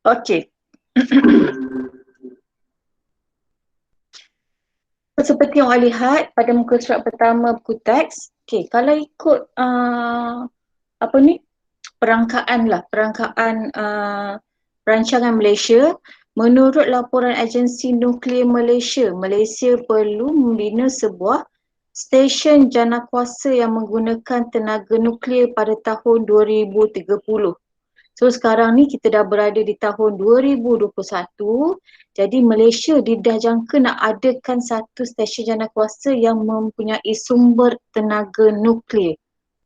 Okey. Seperti yang awak lihat pada muka surat pertama buku teks, kalau ikut apa ni, perangkaan perancangan Malaysia, menurut laporan agensi nuklear Malaysia, Malaysia perlu membina sebuah stesen janakuasa yang menggunakan tenaga nuklear pada tahun 2030. So sekarang ni kita dah berada di tahun 2021, jadi Malaysia dah jangka nak adakan satu stesen janakuasa yang mempunyai sumber tenaga nuklear.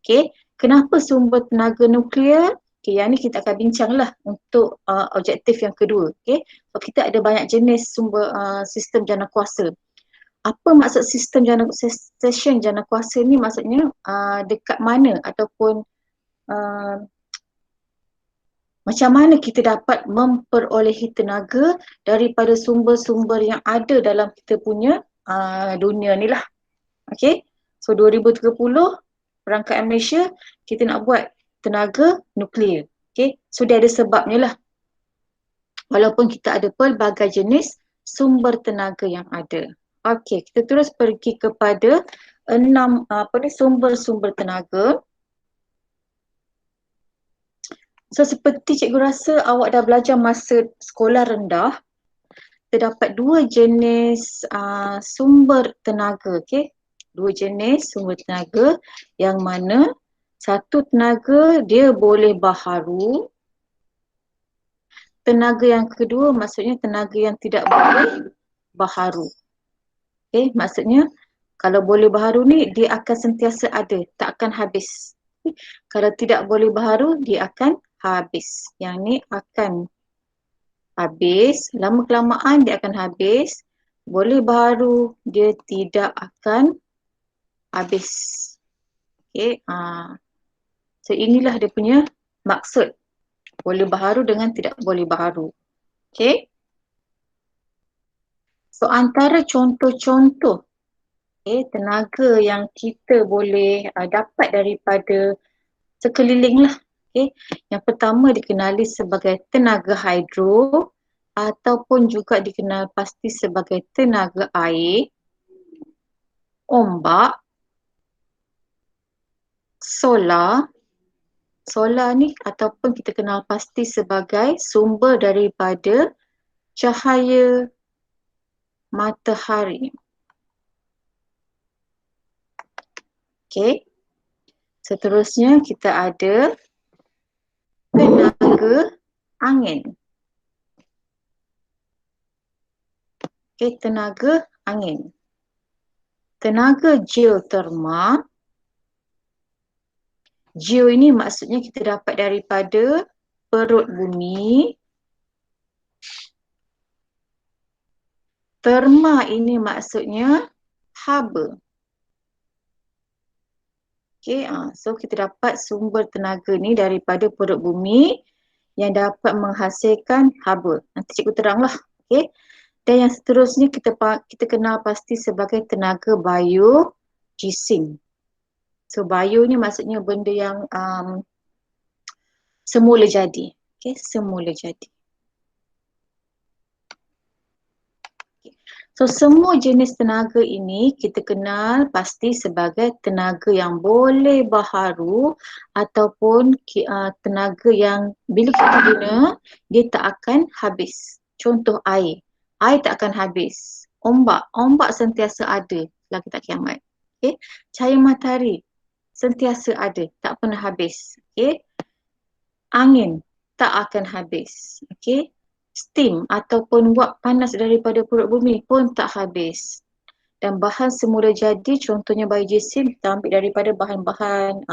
Okey, kenapa sumber tenaga nuklear? Okey, yang ni kita akan bincanglah untuk objektif yang kedua. Okey, so kita ada banyak jenis sumber sistem janakuasa. Apa maksud sistem stesen janakuasa ni? Maksudnya dekat mana ataupun uh, macam mana kita dapat memperolehi tenaga daripada sumber-sumber yang ada dalam kita punya dunia ni lah. Okay, so 2030 perangkat Malaysia kita nak buat tenaga nuklear. Okay, so dia ada sebabnya lah. Walaupun kita ada pelbagai jenis sumber tenaga yang ada. Okay, kita terus pergi kepada 6 sumber-sumber tenaga. So seperti cikgu rasa awak dah belajar masa sekolah rendah, terdapat dua jenis sumber tenaga, okey. Dua jenis sumber tenaga yang mana satu tenaga dia boleh baharu, tenaga yang kedua maksudnya tenaga yang tidak boleh baharu. Okey, maksudnya kalau boleh baharu ni dia akan sentiasa ada, tak akan habis. Kalau tidak boleh baharu dia akan habis. Yang ni akan habis, lama kelamaan dia akan habis. Boleh baharu dia tidak akan habis. Okay, so inilah dia punya maksud boleh baharu dengan tidak boleh baharu. Okay, so antara contoh-contoh tenaga yang kita boleh dapat daripada sekeliling lah. Okay. Yang pertama dikenali sebagai tenaga hidro ataupun juga dikenal pasti sebagai tenaga air, ombak, solar. Solar ni ataupun kita kenal pasti sebagai sumber daripada cahaya matahari. Okay. Seterusnya kita ada tenaga angin. Okay, tenaga angin. Tenaga geoterma. Geo ini maksudnya kita dapat daripada perut bumi. Terma ini maksudnya haba. Okay, so kita dapat sumber tenaga ni daripada perut bumi yang dapat menghasilkan haba. Nanti cikgu teranglah. Okay. Dan yang seterusnya kita kenal pasti sebagai tenaga biogising. So bio ni maksudnya benda yang semula jadi. Okay, semula jadi. So semua jenis tenaga ini kita kenal pasti sebagai tenaga yang boleh baharu ataupun tenaga yang bila kita guna dia tak akan habis. Contoh air, air tak akan habis. Ombak sentiasa ada selagi tak kiamat. Okay. Cahaya matahari sentiasa ada, tak pernah habis. Okay. Angin tak akan habis. Okay. Steam ataupun wap panas daripada perut bumi pun tak habis. Dan bahan semula jadi contohnya biogising kita ambil daripada bahan-bahan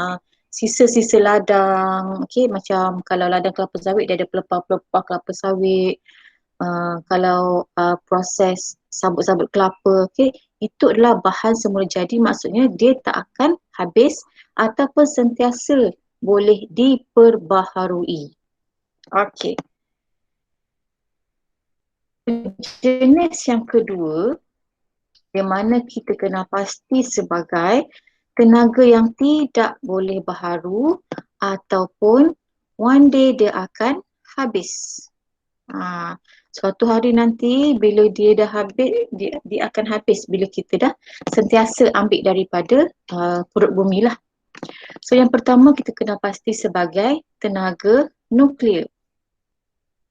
sisa-sisa ladang. Okay, macam kalau ladang kelapa sawit dia ada pelepah-pelepah kelapa sawit. Kalau proses sabut-sabut kelapa, okay, itu adalah bahan semula jadi, maksudnya dia tak akan habis ataupun sentiasa boleh diperbaharui. Okay. Jenis yang kedua yang mana kita kenal pasti sebagai tenaga yang tidak boleh baharu ataupun one day dia akan habis. Suatu hari nanti bila dia dah habis, dia akan habis bila kita dah sentiasa ambil daripada perut bumi lah. So yang pertama kita kena pasti sebagai tenaga nuklear.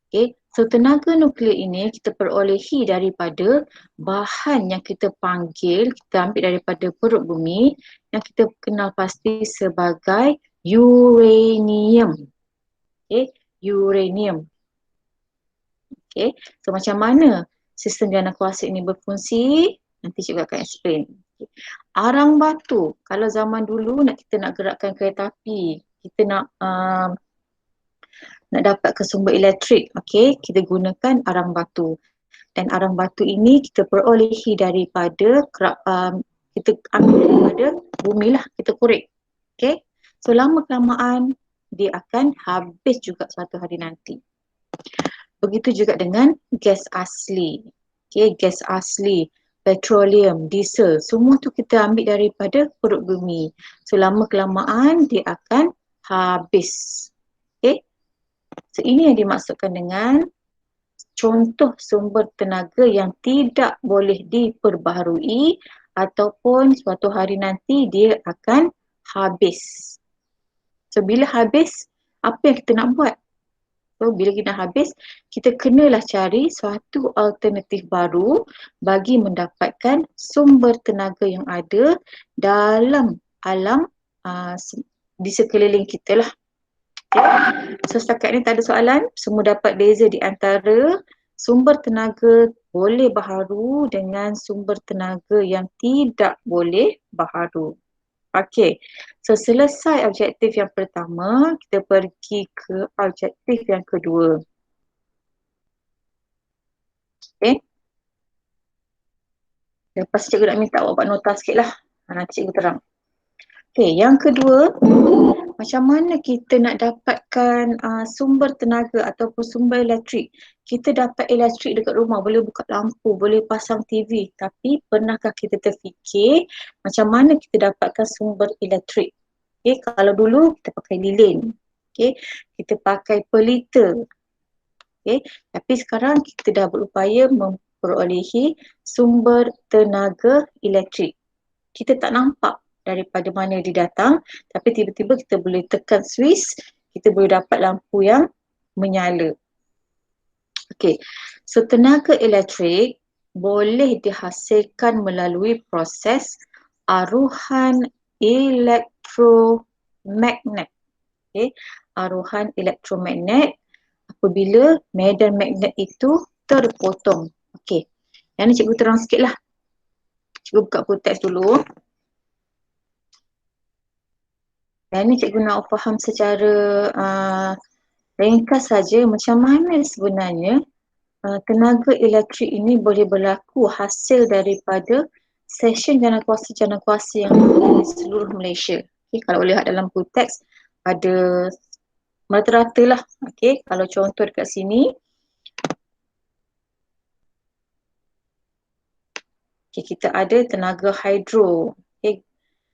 Okay. So tenaga nuklear ini kita perolehi daripada bahan yang kita panggil, kita ambil daripada perut bumi yang kita kenal pasti sebagai uranium. Okay. Uranium. Okay. So macam mana sistem jana kuasa ini berfungsi? Nanti cikgu akan explain. Okay. Arang batu, kalau zaman dulu kita nak gerakkan kereta api, kita nak dapat ke sumber elektrik, okay, kita gunakan arang batu. Dan arang batu ini kita perolehi daripada kita ambil daripada bumi lah, kita korek. Okay. So lama kelamaan dia akan habis juga suatu hari nanti. Begitu juga dengan gas asli. Okay, gas asli, petroleum, diesel, semua tu kita ambil daripada perut bumi. So lama kelamaan dia akan habis. Okay. So ini yang dimaksudkan dengan contoh sumber tenaga yang tidak boleh diperbaharui ataupun suatu hari nanti dia akan habis. So bila habis, apa yang kita nak buat? So bila kita habis, kita kenalah cari suatu alternatif baru bagi mendapatkan sumber tenaga yang ada dalam alam di sekeliling kita lah. Okay. So setakat ni tak ada soalan, semua dapat beza di antara sumber tenaga boleh baharu dengan sumber tenaga yang tidak boleh baharu. Okey, so selesai objektif yang pertama, kita pergi ke objektif yang kedua. Okay. Lepas cikgu nak minta awak buat nota sikit lah. Nanti cikgu terang. Okay, yang kedua, macam mana kita nak dapatkan sumber tenaga ataupun sumber elektrik. Kita dapat elektrik dekat rumah, boleh buka lampu, boleh pasang TV. Tapi pernahkah kita terfikir macam mana kita dapatkan sumber elektrik? Okay, kalau dulu kita pakai lilin. Okay, kita pakai pelita. Okay, tapi sekarang kita dah berupaya memperolehi sumber tenaga elektrik. Kita tak nampak daripada mana dia datang, tapi tiba-tiba kita boleh tekan switch, kita boleh dapat lampu yang menyala. Okey, so tenaga elektrik boleh dihasilkan melalui proses aruhan elektromagnet. Okey, aruhan elektromagnet apabila medan magnet itu terpotong. Okey, yang ni cikgu terang sikit lah. Cikgu buka full text dulu. Dan ni cikgu nak faham secara ringkas saja macam mana sebenarnya tenaga elektrik ini boleh berlaku hasil daripada session jana kuasa yang ada di seluruh Malaysia. Okay, kalau lihat dalam full text ada rata-rata lah. Okay, kalau contoh dekat sini. Okay, kita ada tenaga hidro. Okay,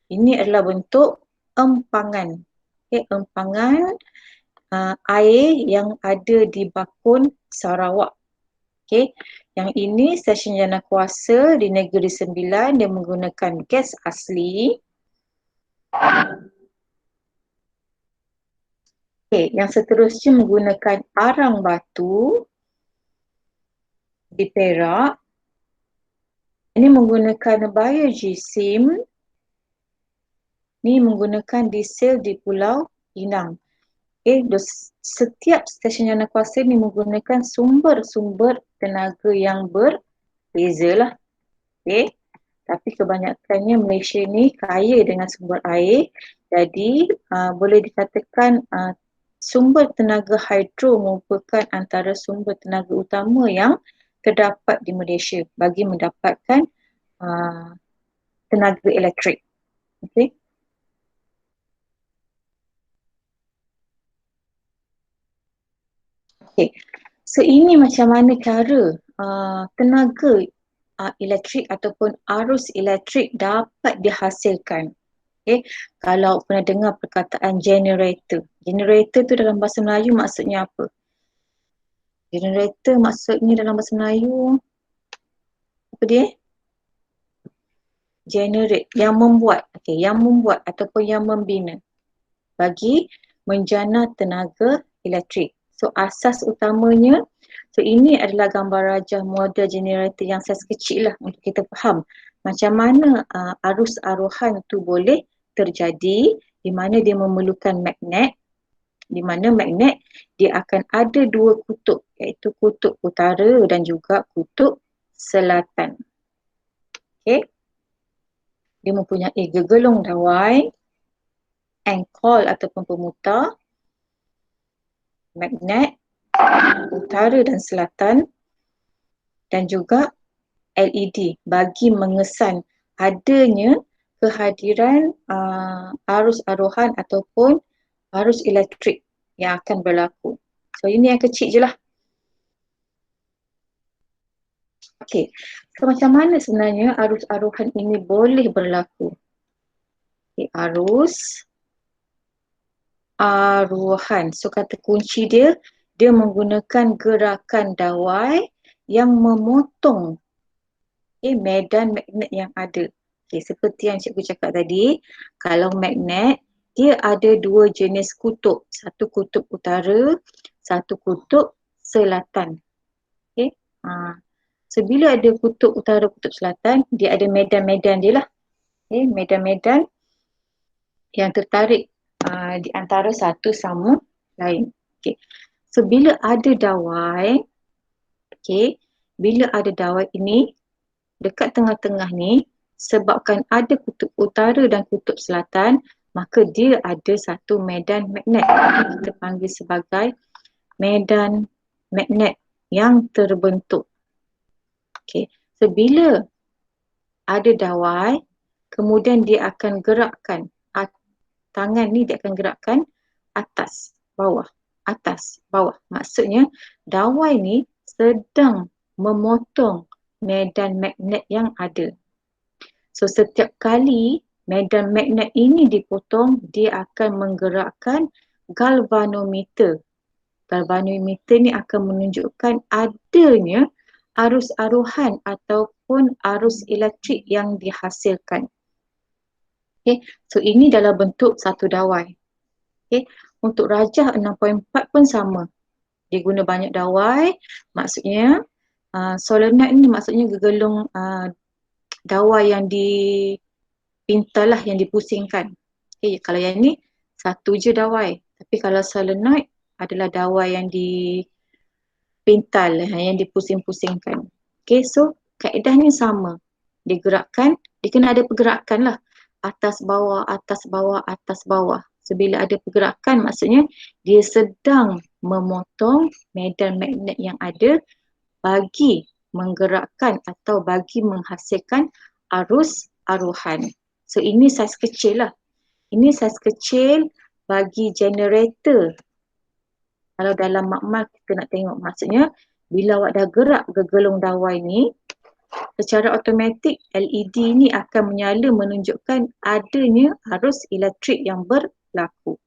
ini adalah bentuk empangan. Okay, empangan air yang ada di Bakun Sarawak. Okay, yang ini stesen jana kuasa di Negeri Sembilan dia menggunakan gas asli. Okay, yang seterusnya menggunakan arang batu di Perak. Ini menggunakan biogesim. Ini menggunakan diesel di Pulau Pinang. Okay, setiap stesen jana kuasa ni menggunakan sumber-sumber tenaga yang berbeza lah. Okay, tapi kebanyakannya Malaysia ni kaya dengan sumber air. Jadi boleh dikatakan sumber tenaga hidro merupakan antara sumber tenaga utama yang terdapat di Malaysia bagi mendapatkan tenaga elektrik. Okay. Okay, so ini macam mana cara tenaga elektrik ataupun arus elektrik dapat dihasilkan. Okay, kalau pernah dengar perkataan generator. Generator tu dalam bahasa Melayu maksudnya apa? Generator maksudnya dalam bahasa Melayu apa dia? Generate, yang membuat. Okey, yang membuat ataupun yang membina bagi menjana tenaga elektrik. So asas utamanya, so ini adalah gambar rajah model generator yang saiz kecil lah untuk kita faham macam mana arus aruhan tu boleh terjadi, di mana dia memerlukan magnet, di mana magnet dia akan ada dua kutub, iaitu kutub utara dan juga kutub selatan. Okey. Dia mempunyai gegelung dawai, engkol ataupun pemutar, magnet utara dan selatan, dan juga LED bagi mengesan adanya kehadiran arus aruhan ataupun arus elektrik yang akan berlaku. So ini yang kecil je lah. Okey, so macam mana sebenarnya arus aruhan ini boleh berlaku? Okay, arus aruhan. So kata kunci dia, dia menggunakan gerakan dawai yang memotong medan magnet yang ada. Seperti yang cikgu cakap tadi, kalau magnet dia ada dua jenis kutub, satu kutub utara, satu kutub selatan. So bila ada kutub utara, kutub selatan, dia ada medan-medan dia lah. Medan-medan yang tertarik di antara satu sama lain. So bila ada dawai, bila ada dawai ini dekat tengah-tengah ni, sebabkan ada kutub utara dan kutub selatan, maka dia ada satu medan magnet. Kita panggil sebagai medan magnet yang terbentuk. So bila ada dawai, kemudian dia akan gerakkan tangan ni, dia akan gerakkan atas, bawah, atas, bawah. Maksudnya dawai ni sedang memotong medan magnet yang ada. So setiap kali medan magnet ini dipotong, dia akan menggerakkan galvanometer. Galvanometer ni akan menunjukkan adanya arus aruhan ataupun arus elektrik yang dihasilkan. So ini dalam bentuk satu dawai. Untuk rajah 6.4 pun sama. Dia guna banyak dawai, maksudnya solenoid ni maksudnya gegelung dawai yang dipintal lah, yang dipusingkan. Kalau yang ni satu je dawai. Tapi kalau solenoid adalah dawai yang dipintal, yang dipusing-pusingkan. So kaedahnya sama. Digerakkan, dia kena ada pergerakan lah. Atas bawah, atas bawah, atas bawah. So bila ada pergerakan, maksudnya dia sedang memotong medan magnet yang ada bagi menggerakkan atau bagi menghasilkan arus aruhan. So ini saiz kecil lah. Ini saiz kecil bagi generator. Kalau dalam makmal kita nak tengok, maksudnya bila awak dah gerak gegelung dawai ni, secara automatik LED ni akan menyala menunjukkan adanya arus elektrik yang berlaku.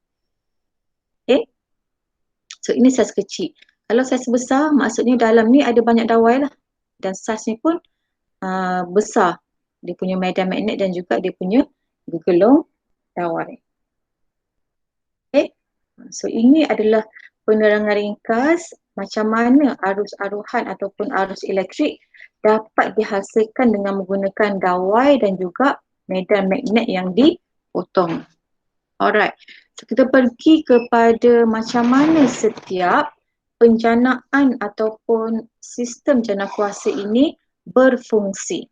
So ini saiz kecil. Kalau saiz besar, maksudnya dalam ni ada banyak dawai lah. Dan saiz ni pun besar. Dia punya medan magnet dan juga dia punya gegelung dawai. So ini adalah penerangan ringkas macam mana arus aruhan ataupun arus elektrik dapat dihasilkan dengan menggunakan dawai dan juga medan magnet yang dipotong. Alright, so kita pergi kepada macam mana setiap penjanaan ataupun sistem jana kuasa ini berfungsi.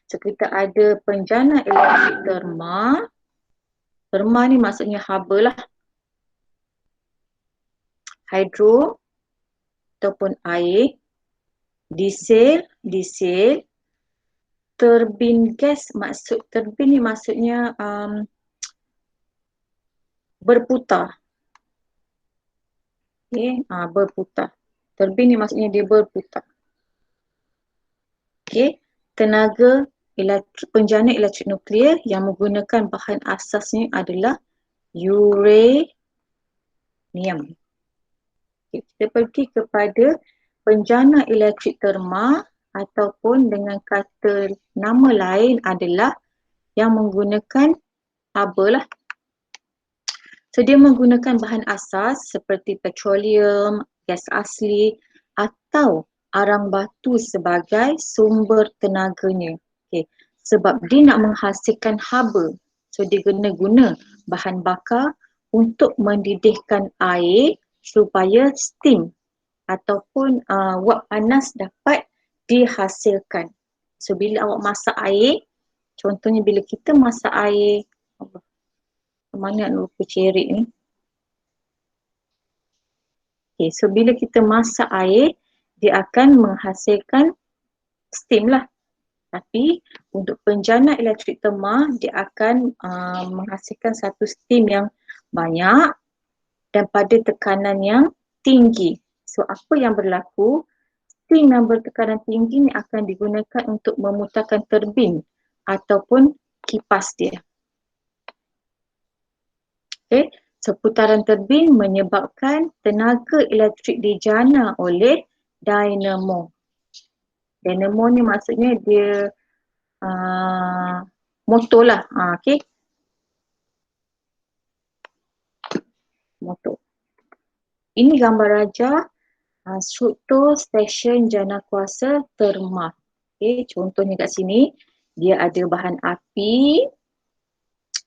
So kita ada penjana elektrik terma. Terma ni maksudnya haba lah. Hidro ataupun air, diesel, turbin gas, turbin ni maksudnya berputar. Berputar. Turbin ni maksudnya dia berputar. Tenaga penjana elektrik nuklear yang menggunakan bahan asasnya adalah uranium. Kita pergi kepada penjana elektrik terma ataupun dengan kata nama lain adalah yang menggunakan haba lah. So dia menggunakan bahan asas seperti petroleum, gas asli atau arang batu sebagai sumber tenaganya. Okay. Sebab dia nak menghasilkan haba. So dia guna bahan bakar untuk mendidihkan air supaya steam ataupun wap panas dapat dihasilkan. So bila awak masak air, contohnya bila kita masak air, mana nak lupa cerik ni. Okay, so bila kita masak air, dia akan menghasilkan steam lah. Tapi untuk penjana elektrik terma, dia akan menghasilkan satu steam yang banyak dan pada tekanan yang tinggi. So apa yang berlaku? Steam yang bertekanan tinggi ni akan digunakan untuk memutarkan turbin ataupun kipas dia. Okay. So putaran turbin menyebabkan tenaga elektrik dijana oleh dinamo. Dinamo ni maksudnya dia motor lah. Okay. Motor. Ini gambar raja struktur stesen jana kuasa terma. Okay. Contohnya kat sini, dia ada bahan api.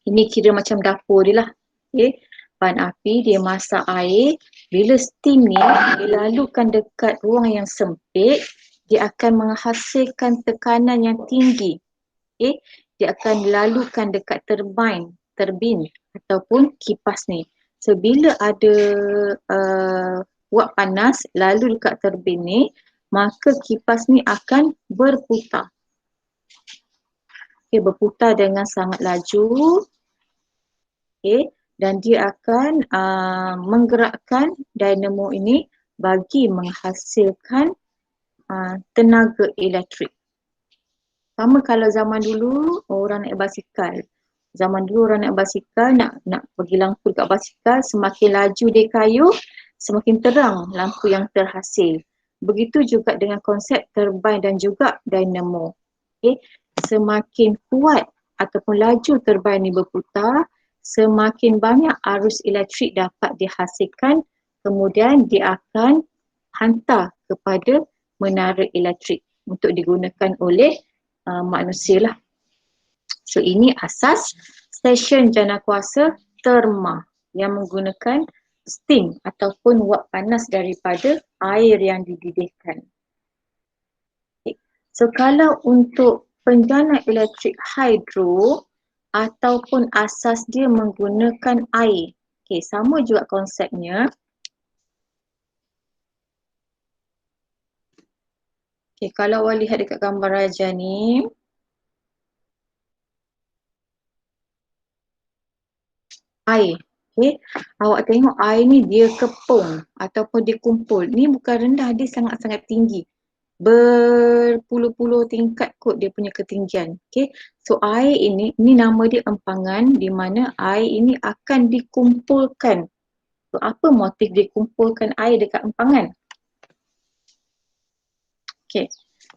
Ini kira macam dapur dia lah. Okay. Bahan api, dia masak air. Bila steam ni dilalukan dekat ruang yang sempit, dia akan menghasilkan tekanan yang tinggi. Okay. Dia akan dilalukan dekat turbin ataupun kipas ni. So bila ada wap panas lalu dekat turbin ni, maka kipas ni akan berputar. Okay, berputar dengan sangat laju. Okay. Dan dia akan menggerakkan dinamo ini bagi menghasilkan tenaga elektrik. Sama kalau zaman dulu orang naik basikal. Zaman dulu orang naik basikal nak pergi lampu dekat basikal, semakin laju dia kayuh, semakin terang lampu yang terhasil. Begitu juga dengan konsep turbin dan juga dinamo. Okay. Semakin kuat ataupun laju turbin ini berputar, semakin banyak arus elektrik dapat dihasilkan, kemudian dia akan hantar kepada menara elektrik untuk digunakan oleh manusia lah. So ini asas stesen jana kuasa terma yang menggunakan steam ataupun wap panas daripada air yang dididihkan. Okay. So kalau untuk penjana elektrik hidro ataupun asas dia menggunakan air. Okay, sama juga konsepnya. Okay, kalau awak lihat dekat gambar raja ni, air. Okay. Awak tengok air ni dia kepung ataupun dia kumpul. Ni bukan rendah, dia sangat-sangat tinggi. Berpuluh-puluh tingkat kot dia punya ketinggian. Okay. So air ini nama dia empangan, di mana air ini akan dikumpulkan. So apa motif dikumpulkan air dekat empangan? Okay.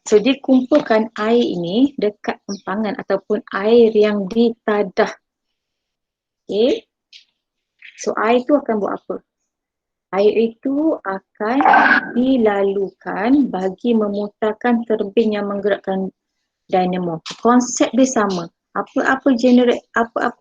So dikumpulkan air ini dekat empangan ataupun air yang ditadah. Okay. So air itu akan buat apa? Air itu akan dilalukan bagi memutarkan turbin yang menggerakkan dinamo. Konsep dia sama. Apa-apa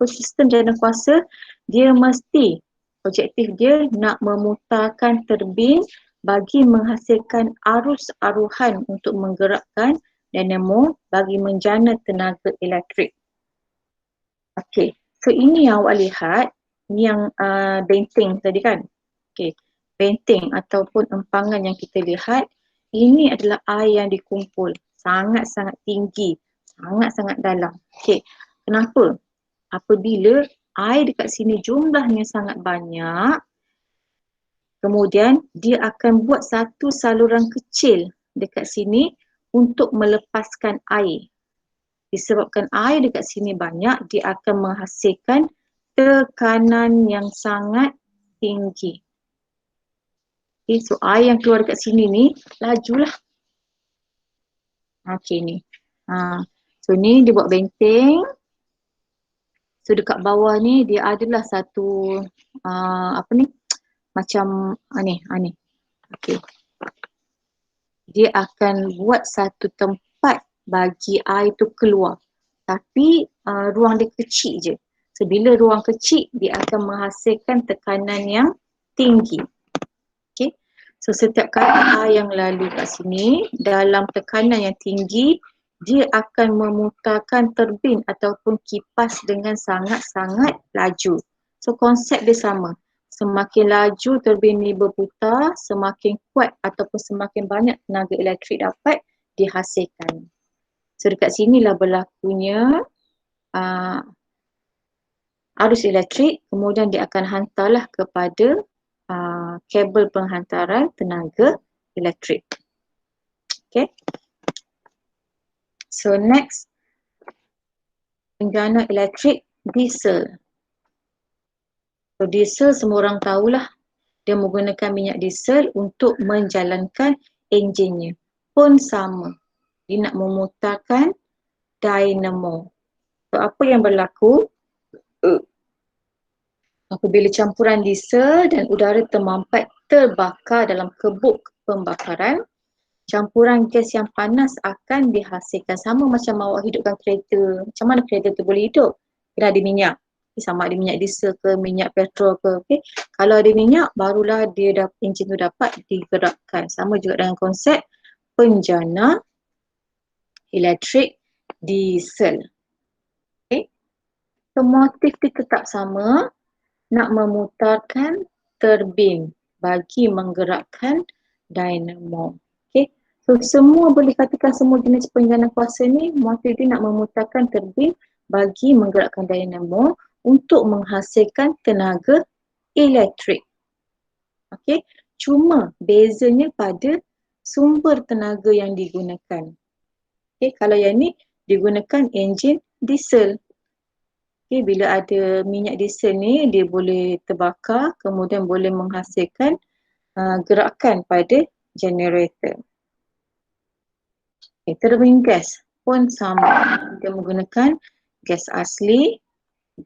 sistem jana kuasa, dia mesti objektif dia nak memutarkan turbin bagi menghasilkan arus aruhan untuk menggerakkan dinamo bagi menjana tenaga elektrik. Okey, so ini yang awak lihat, ni yang benteng tadi kan. Okey, benteng ataupun empangan yang kita lihat, ini adalah air yang dikumpul sangat-sangat tinggi, sangat-sangat dalam. Okey, kenapa? Apabila air dekat sini jumlahnya sangat banyak, kemudian dia akan buat satu saluran kecil dekat sini untuk melepaskan air. Disebabkan air dekat sini banyak, dia akan menghasilkan tekanan yang sangat tinggi. Okay, so air yang keluar dekat sini ni lajulah. Okay ni. So ni dia buat benteng. So dekat bawah ni dia adalah satu apa ni? Macam ni. Okay. Dia akan buat satu tempat bagi air tu keluar. Tapi ruang dia kecil je. So bila ruang kecil, dia akan menghasilkan tekanan yang tinggi. Okay. So setiap kali air yang lalu kat sini, dalam tekanan yang tinggi, dia akan memutarkan turbin ataupun kipas dengan sangat-sangat laju. So konsep dia sama. Semakin laju turbin ni berputar, semakin kuat ataupun semakin banyak tenaga elektrik dapat dihasilkan. So dekat sinilah berlakunya arus elektrik, kemudian dia akan hantarlah kepada kabel penghantaran tenaga elektrik. Okay. So next, penjana elektrik diesel. So diesel semua orang tahulah, dia menggunakan minyak diesel untuk menjalankan enjinnya. Pun sama, dia nak memutarkan dynamo. So apa yang berlaku? Apabila campuran diesel dan udara termampat terbakar dalam kebuk pembakaran, campuran gas yang panas akan dihasilkan. Sama macam awak hidupkan kereta. Macam mana kereta tu boleh hidup? Kena ada minyak. Sama ada minyak diesel ke, minyak petrol ke. Okay. Kalau ada minyak, barulah enjin tu dapat digerakkan. Sama juga dengan konsep penjana elektrik diesel. Okay. So motif dia tetap sama, nak memutarkan turbin bagi menggerakkan dynamo. Okay. So semua boleh katakan semua jenis penjana kuasa ni motif dia nak memutarkan turbin bagi menggerakkan dynamo untuk menghasilkan tenaga elektrik. Okay. Cuma bezanya pada sumber tenaga yang digunakan. Okay. Kalau yang ni digunakan enjin diesel. Okay, bila ada minyak diesel ni, dia boleh terbakar, kemudian boleh menghasilkan gerakan pada generator. Okay, turbin gas pun sama. Dia menggunakan gas asli,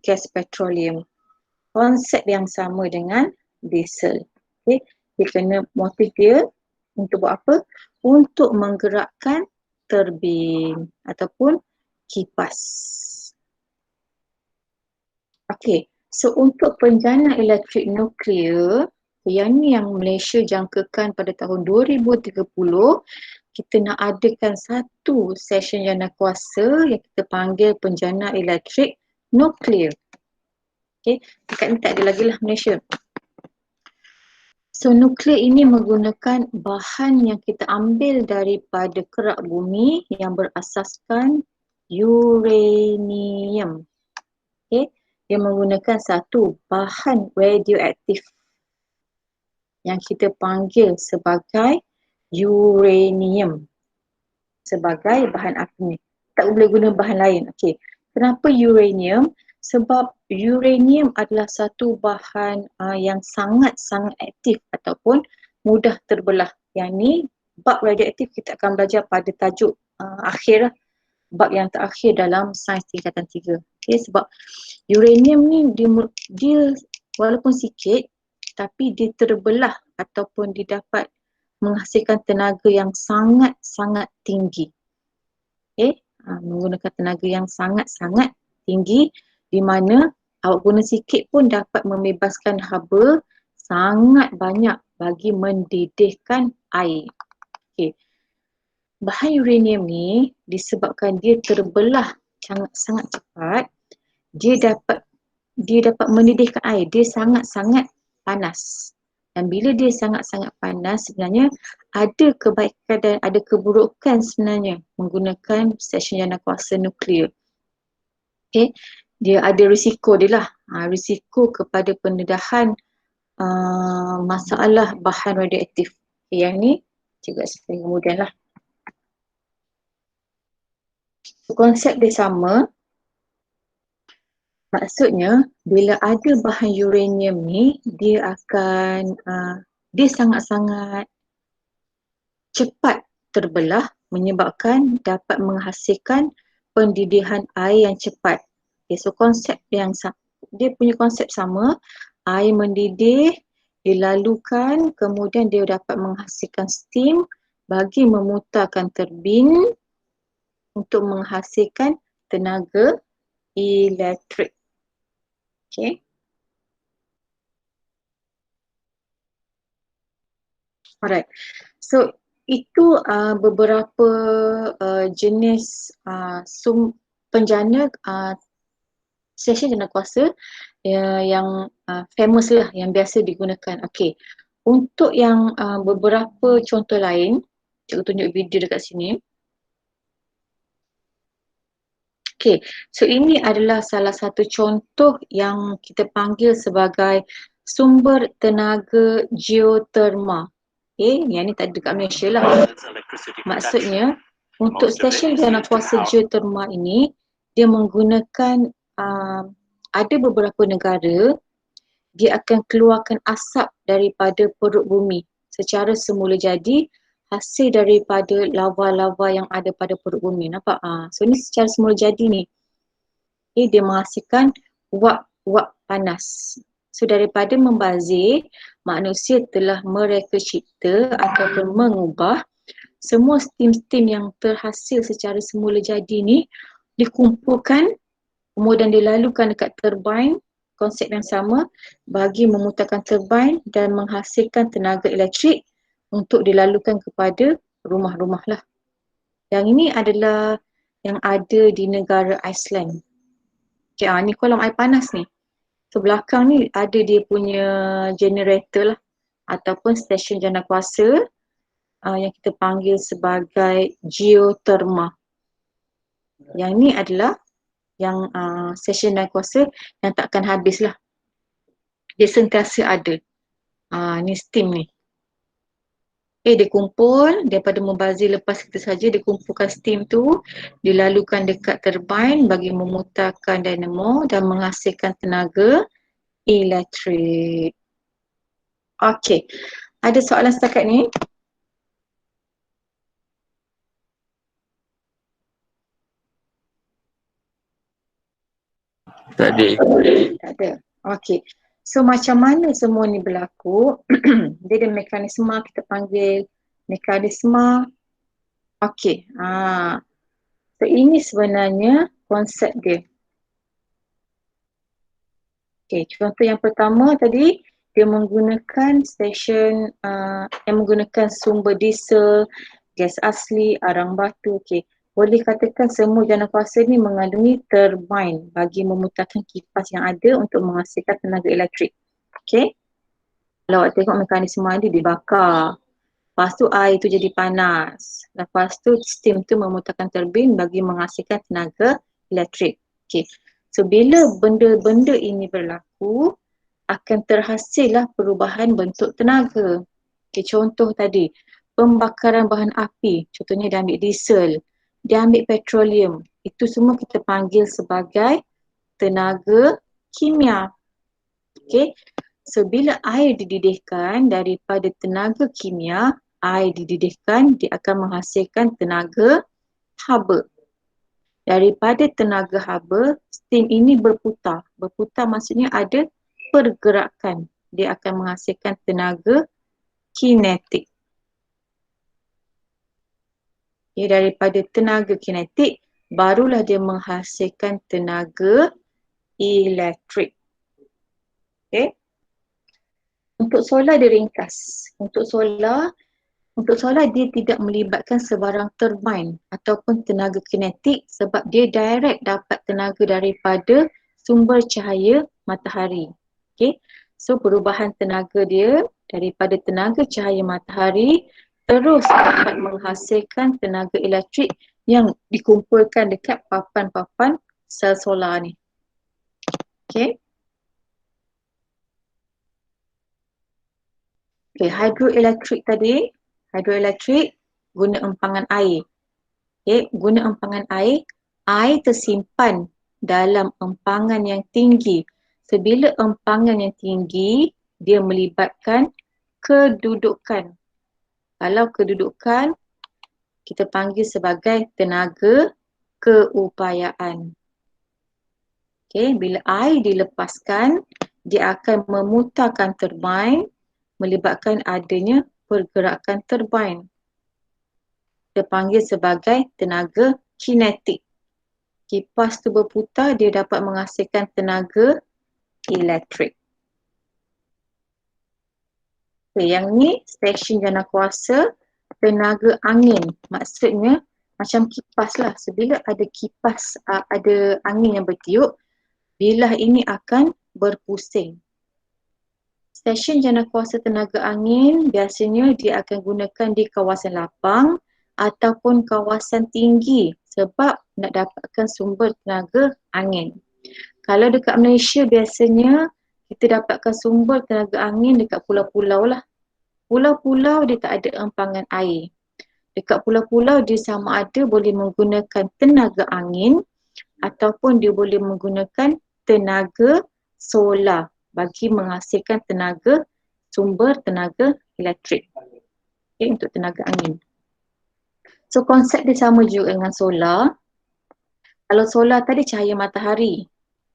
gas petroleum. Konsep yang sama dengan diesel. Okay, dia kena motif dia untuk buat apa? Untuk menggerakkan turbin ataupun kipas. Okey, so untuk penjana elektrik nuklear, yang ni yang Malaysia jangkakan pada tahun 2030, kita nak adakan satu session jana kuasa yang kita panggil penjana elektrik nuklear. Okey, dekat ni tak ada lagi lah Malaysia. So nuklear ini menggunakan bahan yang kita ambil daripada kerak bumi yang berasaskan uranium. Okey. Dia menggunakan satu bahan radioaktif yang kita panggil sebagai uranium sebagai bahan aktif. Tak boleh guna bahan lain. Okey. Kenapa uranium? Sebab uranium adalah satu bahan yang sangat-sangat aktif ataupun mudah terbelah. Yang ni bab radioaktif kita akan belajar pada tajuk akhir lah. Bab yang terakhir dalam sains tingkatan 3. Okay, sebab uranium ni dia walaupun sikit tapi dia terbelah ataupun dia dapat menghasilkan tenaga yang sangat-sangat tinggi. Okay, menggunakan tenaga yang sangat-sangat tinggi di mana awak guna sikit pun dapat membebaskan haba sangat banyak bagi mendidihkan air. Okay. Bahan uranium ni disebabkan dia terbelah sangat cepat, dia dapat mendidihkan air, dia sangat-sangat panas. Dan bila dia sangat-sangat panas, sebenarnya ada kebaikan dan ada keburukan sebenarnya menggunakan stesen jana kuasa nuklear. Okay. Dia ada risiko dia lah, risiko kepada pendedahan masalah bahan radioaktif. Okay, yang ni juga seperti kemudian lah. Konsep dia sama. Maksudnya bila ada bahan uranium ni, dia akan dia sangat-sangat cepat terbelah menyebabkan dapat menghasilkan pendidihan air yang cepat. Okay, so konsep yang dia punya konsep sama, air mendidih, dilalukan, kemudian dia dapat menghasilkan steam bagi memutarkan turbin untuk menghasilkan tenaga elektrik. Okay. Alright. So itu beberapa jenis penjana stesen jana kuasa yang famous lah, yang biasa digunakan. Okay. Untuk yang beberapa contoh lain, cikgu tunjuk video dekat sini. Okay, so ini adalah salah satu contoh yang kita panggil sebagai sumber tenaga geoterma. Okay, yang ni tak ada dekat Malaysia lah. Maksudnya, untuk stesen jana kuasa geoterma ini, dia menggunakan ada beberapa negara, dia akan keluarkan asap daripada perut bumi secara semula jadi hasil daripada lava-lava yang ada pada perut bumi. Nampak? So ni secara semula jadi ni. Okay, dia menghasilkan wap-wap panas. So daripada membazir, manusia telah mereka cipta ataupun mengubah semua steam-steam yang terhasil secara semula jadi ni dikumpulkan, kemudian dilalukan dekat turbine, konsep yang sama, bagi memutarkan turbine dan menghasilkan tenaga elektrik untuk dilalukan kepada rumah-rumah lah. Yang ini adalah yang ada di negara Iceland. Okay, ni kolam air panas ni. So belakang ni ada dia punya generator lah ataupun stesen jana kuasa yang kita panggil sebagai geoterma. Yang ni adalah yang stesen jana kuasa yang takkan habis lah. Dia sentiasa ada. Ni steam ni. Dia kumpul daripada membazir lepas kita saja, dia kumpulkan steam tu, dilalukan dekat turbine bagi memutarkan dynamo dan menghasilkan tenaga elektrik. Okey. Ada soalan setakat ni? Tak ada. Tak ada. Okey. So macam mana semua ni berlaku? Dia ada mekanisme, kita panggil mekanisme. Okey. So ini sebenarnya konsep dia. Okey, contoh yang pertama tadi, dia menggunakan stesen yang menggunakan sumber diesel, gas asli, arang batu. Okey, boleh katakan semua jana kuasa ni mengandungi turbine bagi memutarkan kipas yang ada untuk menghasilkan tenaga elektrik. Okey, kalau awak tengok mekanisme dia dibakar, lepas tu air tu jadi panas, lepas tu steam tu memutarkan turbin bagi menghasilkan tenaga elektrik. Okey, so bila benda-benda ini berlaku, akan terhasillah perubahan bentuk tenaga. Okay, contoh tadi, pembakaran bahan api, contohnya dia ambil diesel, dia ambil petroleum, itu semua kita panggil sebagai tenaga kimia. Okay, so bila air dididihkan daripada tenaga kimia, air dididihkan, dia akan menghasilkan tenaga haba. Daripada tenaga haba, steam ini berputar. Berputar maksudnya ada pergerakan. Dia akan menghasilkan tenaga kinetik. Okay, daripada tenaga kinetik, barulah dia menghasilkan tenaga elektrik. Okay. Untuk solar dia ringkas. Untuk solar dia tidak melibatkan sebarang turbine ataupun tenaga kinetik sebab dia direct dapat tenaga daripada sumber cahaya matahari. Okay. So perubahan tenaga dia daripada tenaga cahaya matahari terus dapat menghasilkan tenaga elektrik yang dikumpulkan dekat papan-papan sel solar ni. Okay. Okay, hidroelektrik tadi, hidroelektrik guna empangan air. Okay, guna empangan air, air tersimpan dalam empangan yang tinggi. Sebila empangan yang tinggi, dia melibatkan kedudukan. Kalau kedudukan, kita panggil sebagai tenaga keupayaan. Okay, bila air dilepaskan, dia akan memutarkan turbin, melibatkan adanya pergerakan turbin. Kita panggil sebagai tenaga kinetik. Kipas tu berputar, dia dapat menghasilkan tenaga elektrik. Okay, yang ni stesen jana kuasa tenaga angin. Maksudnya macam kipas lah. Sebila ada kipas, ada angin yang bertiup, bilah ini akan berpusing. Stesen jana kuasa tenaga angin biasanya dia akan gunakan di kawasan lapang ataupun kawasan tinggi sebab nak dapatkan sumber tenaga angin. Kalau dekat Malaysia biasanya kita dapatkan sumber tenaga angin dekat pulau-pulau lah. Pulau-pulau dia tak ada empangan air. Dekat pulau-pulau dia sama ada boleh menggunakan tenaga angin ataupun dia boleh menggunakan tenaga solar bagi menghasilkan sumber tenaga elektrik. Okay, untuk tenaga angin. So konsep dia sama juga dengan solar. Kalau solar tadi cahaya matahari.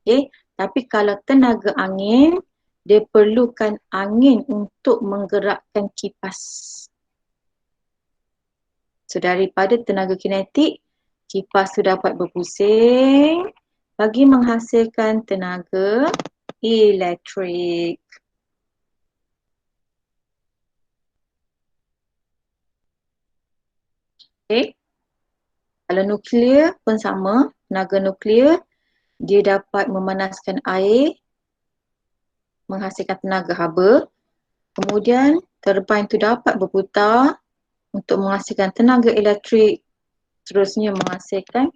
Okay. Tapi kalau tenaga angin, dia perlukan angin untuk menggerakkan kipas. So daripada tenaga kinetik, kipas tu dapat berpusing bagi menghasilkan tenaga elektrik. Okay. Kalau nuklear pun sama, tenaga nuklear dia dapat memanaskan air, menghasilkan tenaga haba. Kemudian turbin tu dapat berputar untuk menghasilkan tenaga elektrik, seterusnya menghasilkan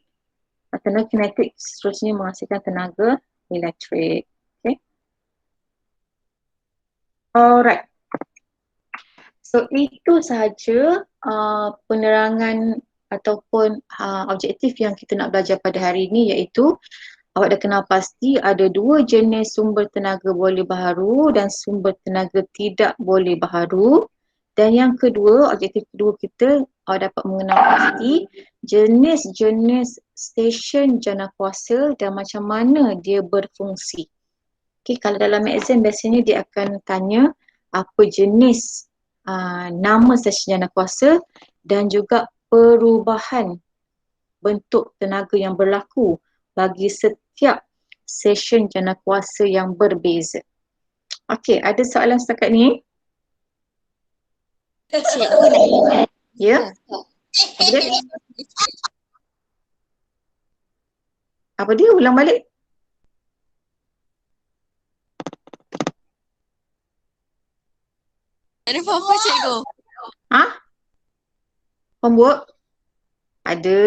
tenaga kinetik, seterusnya menghasilkan tenaga elektrik. Okay. Alright. So itu sahaja penerangan ataupun objektif yang kita nak belajar pada hari ini, iaitu awak dah kenal pasti ada dua jenis sumber tenaga boleh baharu dan sumber tenaga tidak boleh baharu. Dan yang kedua, objektif kedua kita, awak dapat mengenal pasti jenis-jenis stesen jana kuasa dan macam mana dia berfungsi. Okay, kalau dalam exam biasanya dia akan tanya apa jenis nama stesen jana kuasa dan juga perubahan bentuk tenaga yang berlaku bagi setiap stesen jana kuasa yang berbeza. Okey, ada soalan setakat ni? Ya? Okay. Apa dia? Ulang balik. Ada apa-apa cikgu? Ha? Homework? Ada.